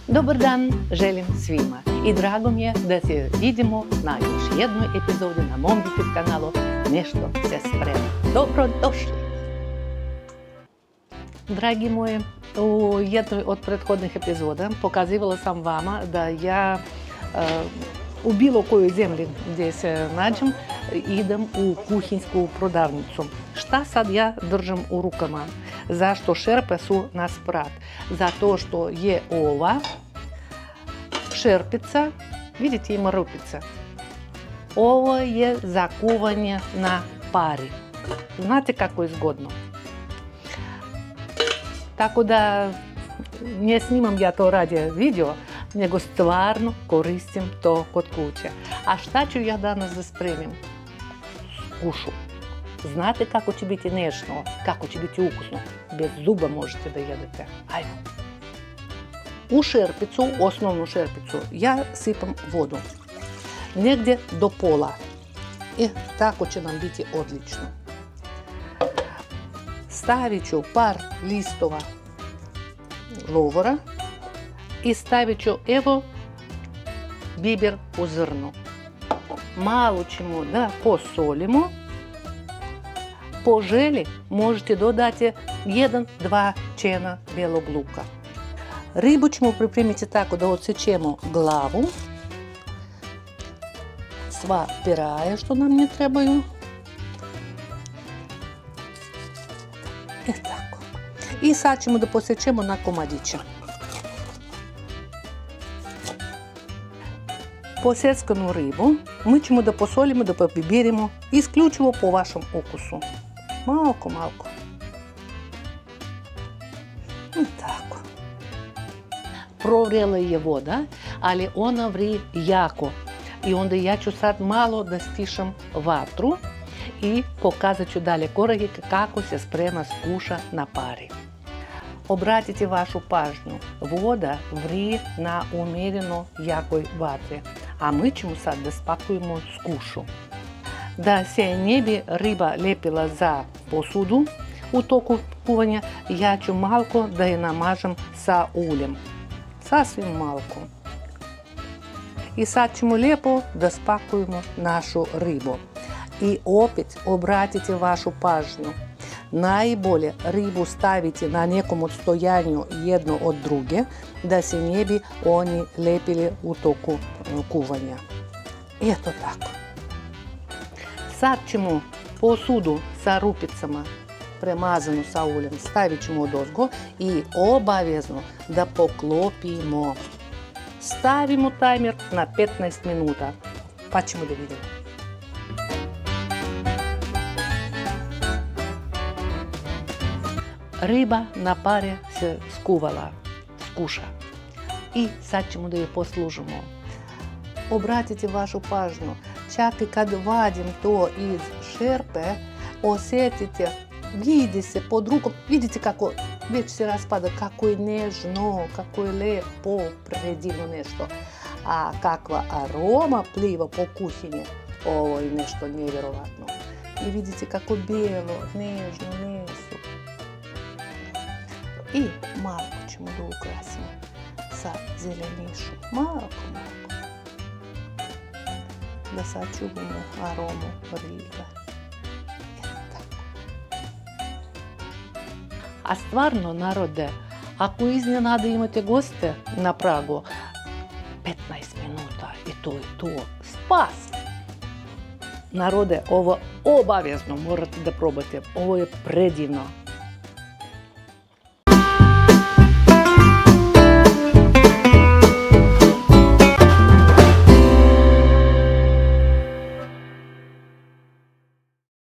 Dobar dan želim svima i drago mi je da se vidimo na još jednoj epizodi na mom YouTube kanalu Nešto se sprema. Dobro došli! Dragi moji, u jednoj od prethodnih epizoda pokazivala sam vama da ja u bilo kojoj zemlji gdje se nađem idem u kuhinsku prodavnicu. Šta sad ja držam u rukama? Zašto šerpe su na sprat? Zato što je ova šerpica, vidite, ima rupice. Ovo je za kuvanje na pari. Znate kako je zgodno? Tako da ne snimam ja to radi video, nego stvarno koristim to kod kuće. A šta ću ja danas da spremim? Skušu. Znate kako će biti nežno, kako će biti ukusno. Bez zuba možete da jedete. Ajmo. U šerpicu, osnovnu šerpicu, ja sipam vodu. Negdje do pola. I tako će nam biti odlično. Stavit ću par listova lovora i stavit ću, evo, biber u zrnu. Malo ćemo da posolimo. Po želji možete dodati 1-2 čena bijelog luka. Ribu ćemo pripremiti tako da odsečemo glavu, sva piraje što nam ne trebaju. Tako. I sad ćemo da posjećemo na komadiće. Posjeckanu ribu mi ćemo da posolimo, da popibirimo isključivo po vašem ukusu. Malko. Tako. Provrijela je voda, ali ona vri jako. I onda ja ću sad malo da stišam vatru i pokazat ću dalje korake kako se sprema skuša na pari. Obratite vašu pažnju, voda vri na umjereno jakoj vatri, a mi ćemo sad da spakujemo skušu. Da se ne bi riba lepila za posudu u toku kuvanja, ja ću malko da je namažem sa uljem. Sasvim malko. I sad ćemo lijepo da spakujemo našu ribu. I opet obratite vašu pažnju. Najbolje ribu staviti na nekom odstojanju jedno od druge, da se ne bi oni lepili u toku kuvanja. Eto tako. Sad ćemo posudu sa rupicama premazanu sa uljem stavit ćemo odozgo i obavezno da poklopimo. Stavimo tajmer na 15 minuta, pa ćemo da vidimo. Riba na pare se skuša i sad ćemo da je poslužimo. Obratite vašu pažnju, čak i kad vadim to iz šerpe, osjetite, vidi se pod rukom, vidite kako već se raspada, kako je nežno, kako je lepo, predivno nešto. A kakva aroma pliva po kuhinji, ovo je nešto nevjerovatno. I vidite kako bijelo, nežno meso. I malo ćemo da ukrasimo sa zelenišom, malko. Da sačuvamo aromu ribe. A stvarno, narode, ako iznenada imate goste na pragu, 15 minuta i to je to. Spas! Narode, ovo obavezno morate da probate. Ovo je predivno.